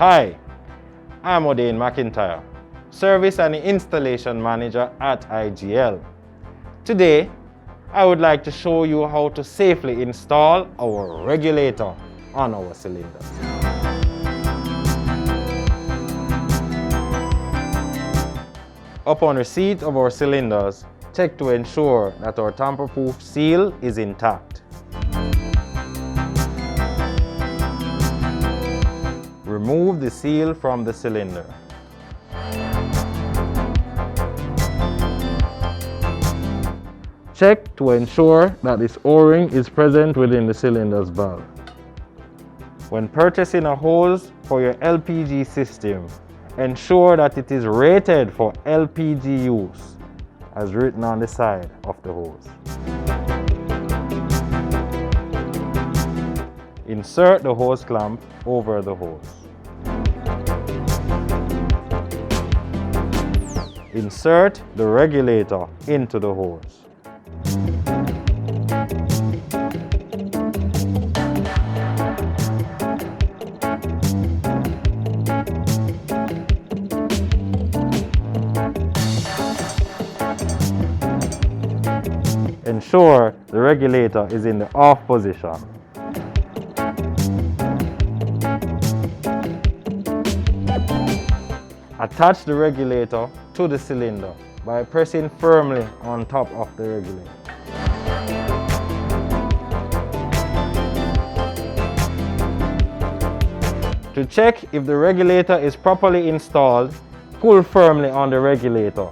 Hi, I'm Odane McIntyre, Service and Installation Manager at IGL. Today, I would like to show you how to safely install our regulator on our cylinders. Upon receipt of our cylinders, check to ensure that our tamper-proof seal is intact. Remove the seal from the cylinder. Check to ensure that this O-ring is present within the cylinder's valve. When purchasing a hose for your LPG system, ensure that it is rated for LPG use, as written on the side of the hose. Insert the hose clamp over the hose. Insert the regulator into the hose. Ensure the regulator is in the off position. Attach the regulator to the cylinder by pressing firmly on top of the regulator. To check if the regulator is properly installed, pull firmly on the regulator.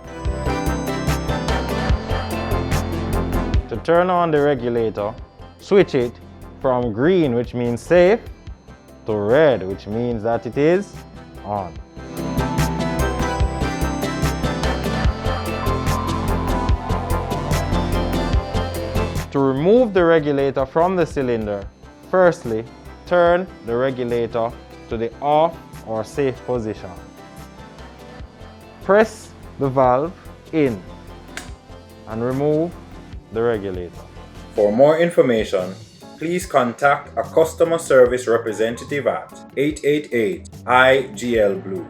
To turn on the regulator, switch it from green, which means safe, to red, which means that it is on. To remove the regulator from the cylinder, firstly, turn the regulator to the off or safe position. Press the valve in and remove the regulator. For more information, please contact a customer service representative at 888 IGL Blue.